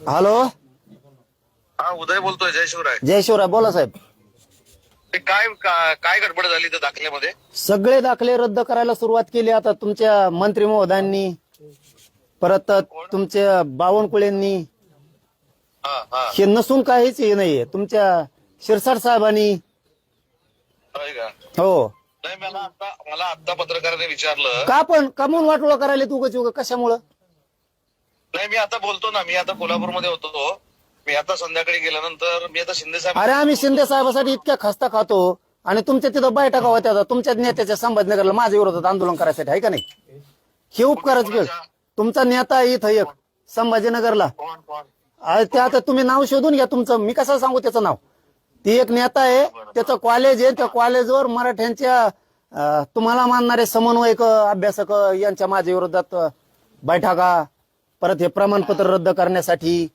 Hello, हा उदय बोलतोय. जय शिवराय. जय शिवराय. बोला साहेब. ते काय काय गडबड झाली त्या दाखल्यामध्ये? सगळे दाखले रद्द करायला सुरुवात केली आता तुमच्या मंत्री महोदयांनी, परत तुमच्या बावनकुळेंनी. हा हा हे नसून काहीच हे नाहीये तुमच्या शिरसाट साहेबांनी. होय का? हो. नाही, मला आता पत्रकाराने विचारलं. का पण कमून वाटोळं करायला तू उगाच कशामुळं? नाही, मी आता बोलतो ना. मी आता कोल्हापूरमध्ये होतो. मी आता संध्याकाळी गेल्यानंतर मी आता शिंदे साहेब. अरे आम्ही शिंदे साहेबासाठी इतक्या खस्ता खातो आणि तुमच्या तिथं बैठका होत्या तुमच्या नेत्याच्या संभाजीनगरला माझ्या विरोधात आंदोलन करायसाठी, आहे का नाही? हे उपकारच वेळ. तुमचा नेता आहे इथं एक संभाजीनगरला. कोण कोण? ते आता तुम्ही नाव शोधून घ्या तुमचं. मी कसं सांगू त्याचं नाव? ती एक नेता आहे, त्याचं कॉलेज आहे. त्या कॉलेजवर मराठ्यांच्या तुम्हाला मानणारे समन्वयक, अभ्यासक यांच्या माझ्या विरोधात बैठका, परत हे प्रमाणपत्र रद्द करण्यासाठी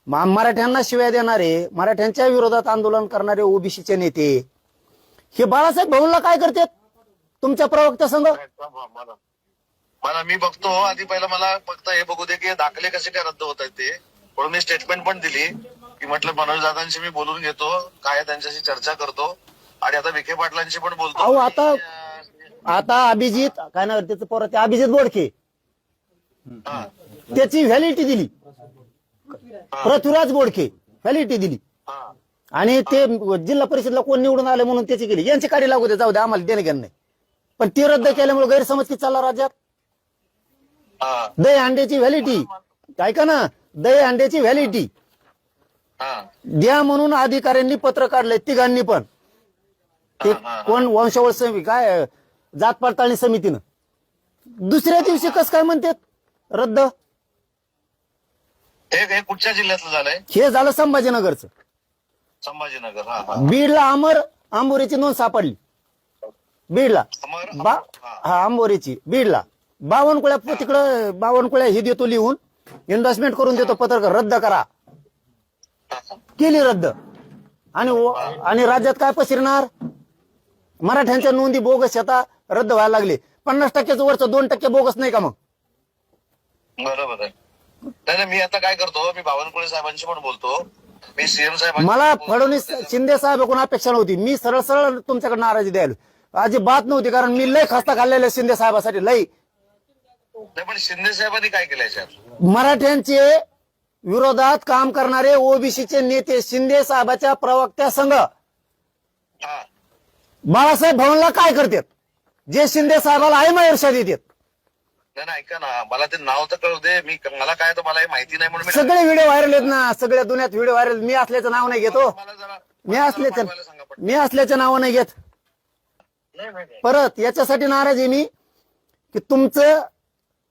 मराठ्यांना शिव्या देणारे, मराठ्यांच्या विरोधात आंदोलन करणारे ओबीसीचे नेते हे बाळासाहेब भाऊंला काय करतात तुमच्या प्रवक्त्या संघ? मला मी बघतो आधी. पहिला मला फक्त हे बघू दे की दाखले कसे काय रद्द होत आहेत ते. म्हणून मी स्टेटमेंट पण दिली की म्हटलं मनोज दादांशी मी बोलून घेतो, काय त्यांच्याशी चर्चा करतो आणि आता विखे पाटलांशी पण बोलतो. अहो आता अभिजित काय ना त्याचं पोरं, ते अभिजित बोडके त्याची व्हॅलिडिटी दिली. पृथ्वीराज बोडके व्हॅलिडिटी दिली आणि ते जिल्हा परिषदला कोण निवडून आले म्हणून त्याची केली. यांची काढी लागू दे, जाऊ दे, आम्हाला देणे घेणं नाही. पण ती रद्द केल्यामुळे गैरसमज किती चालला राज्यात? दही अंड्याची व्हॅलिडिटी, ऐका ना, दही अंड्याची व्हॅलिडिटी द्या म्हणून अधिकाऱ्यांनी पत्र काढलंय तिघांनी पण. ते कोण वंशावळ समिती, काय जात पडताळणी समितीनं दुसऱ्या दिवशी कसं काय म्हणतात रद्द? हे कुठच्या जिल्ह्यातलं झालंय? हे झालं संभाजीनगरचं. संभाजीनगर. बीडला आंबोरीची नोंद सापडली. बीडला आंबोरीची, बीडला बावनकुळ्या, तिकडं बावनकुळ्या हे देतो लिहून, इन्व्हेस्टमेंट करून देतो पत्रकार रद्द करा. केली रद्द. आणि राज्यात काय पसरणार? मराठ्यांच्या नोंदी बोगस आता रद्द व्हायला लागले. 50%चं वरचं 2% बोगस नाही का मग? बरोबर आहे. नाही, मी आता काय करतो, मी बावनकुळे साहेबांशी पण बोलतो. मी सीएम साहेब. मला फडणवीस शिंदे साहेब कोण अपेक्षा नव्हती. मी सरळ तुमच्याकडे नाराजी द्यायला अजिबात नव्हती, कारण मी लय खस्ता खाल्लेला शिंदे साहेबासाठी लय. पण शिंदे साहेबांनी काय केलं याच्यात? मराठ्यांचे विरोधात काम करणारे ओबीसीचे नेते शिंदे साहेबाच्या प्रवक्त्या संघ बाळासाहेब भाऊंला काय करतात जे शिंदे साहेबाला आहे ईर्ष्या देतात? नाही, ऐका ना, मला ते नाव तर कळू दे. मला काय तर मला हे माहिती नाही म्हणून सगळे व्हिडिओ व्हायरल आहेत ना, सगळ्या दुनियात व्हिडिओ व्हायरल. मी असल्याचं नाव नाही घेतो, मी असल्याचं नाव नाही घेत. परत याच्यासाठी नाराज आहे मी की तुमचं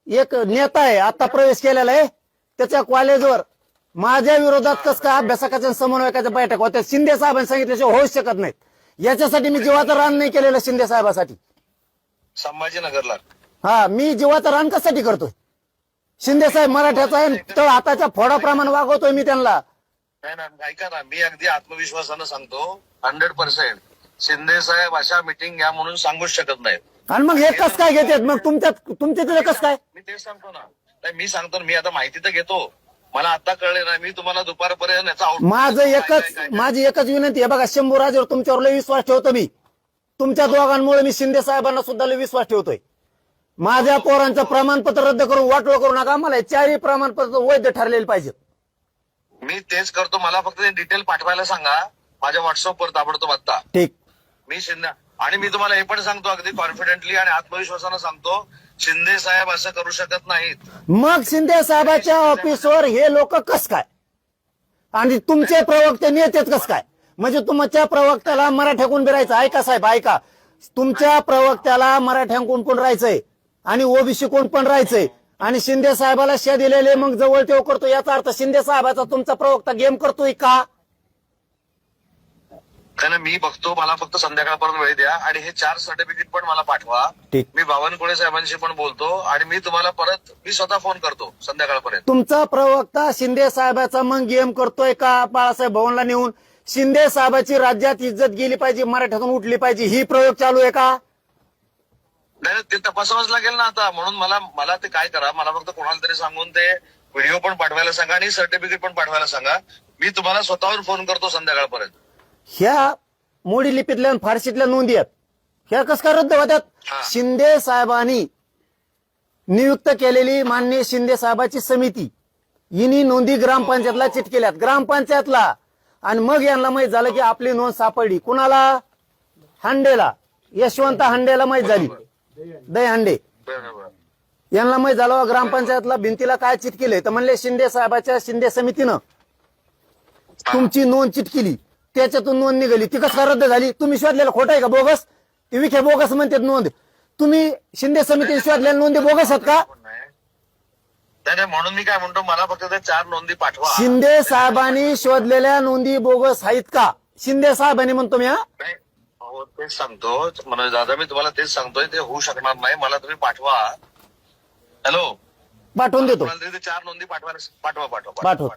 एक नेता आहे आता प्रवेश केलेला आहे, त्याच्या कॉलेजवर माझ्या विरोधात कसं काय अभ्यासकाच्या समन्वयकाच्या बैठक होत्या शिंदे साहेबांनी सांगितल्याशिवाय होऊच शकत नाहीत. याच्यासाठी मी जीवाचं रान नाही केलेलं शिंदे साहेबासाठी. संभाजीनगरला मी जीवाचं रान कशासाठी करतोय? शिंदे साहेब मराठ्याचा आहे, तर हाताच्या फोडाप्रमाणे वागवतोय मी त्यांना. नाही, ऐका ना, मी अगदी आत्मविश्वासानं सांगतो 100% शिंदे साहेब अशा मीटिंग घ्या म्हणून सांगूच शकत नाहीत. आणि मग हे कसं काय घेतात मग तुमच्या तिथे कसं काय? मी तेच सांगतो ना. नाही, मी सांगतो, मी आता माहिती तर घेतो. मला आता कळले ना, मी तुम्हाला दुपारपर्यंत माझी एकच विनंती आहे बघा, शंभूराजवर तुमच्यावर लय विश्वास ठेवतो मी. तुमच्या दोघांमुळे मी शिंदे साहेबांना सुद्धा लय विश्वास ठेवतोय. माझ्या पोरांचं प्रमाणपत्र रद्द करून वाटोळ करू नका. मला 4ही प्रमाणपत्र वैध ठरलेले पाहिजेत. मी तेच करतो. मला फक्त डिटेल पाठवायला सांगा माझ्या व्हॉट्सअपवर ताबडतोब आता. ठीक. मी शिंदे, आणि मी तुम्हाला हे पण सांगतो अगदी कॉन्फिडेंटली आणि आत्मविश्वासानं सांगतो, शिंदे साहेब असं करू शकत नाहीत. मग शिंदे साहेबाच्या ऑफिसवर हे लोक कस काय आणि तुमचे प्रवक्ते नेतेच कस काय? म्हणजे तुमच्या प्रवक्त्याला मराठ्याकून बी राहायचं. ऐका साहेब, ऐका, तुमच्या प्रवक्त्याला मराठ्यांकून पण राहायचंय आणि ओबीसी कोण पण राहायचंय आणि शिंदे साहेबाला शे दिलेले मग जवळ तेव करतो. याचा अर्थ शिंदे साहेबाचा तुमचा प्रवक्ता गेम करतोय का? मी बघतो. मला फक्त संध्याकाळपर्यंत वेळ द्या आणि हे 4 सर्टिफिकेट पण मला पाठवा. मी बावनकुळे साहेबांशी पण बोलतो आणि मी तुम्हाला परत स्वतः फोन करतो संध्याकाळपर्यंत. तुमचा प्रवक्ता शिंदे साहेबाचा मग गेम करतोय का? बाळासाहेब भाऊंला नेऊन शिंदे साहेबाची राज्यात इज्जत गेली पाहिजे, मराठ्यातून उठली पाहिजे, ही प्रयोग चालू आहे का? नाही, ते तपासावंच लागेल ना आता. म्हणून मला ते काय करा, मला फक्त कोणाला तरी सांगून ते व्हिडिओ पण पाठवायला सांगा आणि सर्टिफिकेट पण पाठवायला सांगा. मी तुम्हाला स्वतःहून फोन करतो संध्याकाळपर्यंत. ह्या मोडी लिपीतल्या आणि फारशीतल्या नोंदी आहेत, ह्या कस काय रद्द होत्यात? हा. शिंदे साहेबांनी नियुक्त केलेली माननीय शिंदे साहेबाची समिती हिनी नोंदी ग्रामपंचायतला चिटकेल्यात, ग्रामपंचायतला. आणि मग यांना माहित झालं की आपली नोंद सापडली. कुणाला? हांडेला, यशवंत हांडेला माहित झाली, दहीहंडे बरोबर. यांना माहित झालं ग्रामपंचायतला भिंतीला काय चिटकेले, तर म्हणले शिंदे साहेबाच्या शिंदे समितीनं तुमची नोंद चिटकिली, त्याच्यातून नोंद निघाली. ती कसं काय रद्द झाली? तुम्ही शोधलेलं खोटं आहे का? बोगस? ती विखे बोगस म्हणतात नोंद. तुम्ही शिंदे समितीने शोधलेल्या नोंदी बोगस आहेत का? नाही नाही, म्हणून मी काय म्हणतो, मला फक्त ते 4 नोंदी पाठवा. शिंदे साहेबांनी शोधलेल्या नोंदी बोगस आहेत का? शिंदे साहेबांनी म्हणतो मी. नाही, हो, तेच सांगतो मनोज दादा, मी तुम्हाला तेच सांगतोय, ते होऊ शकणार नाही. मला तुम्ही पाठवा. हॅलो, पाठवून देतो. मला ते 4 नोंदी पाठवा. पाठव.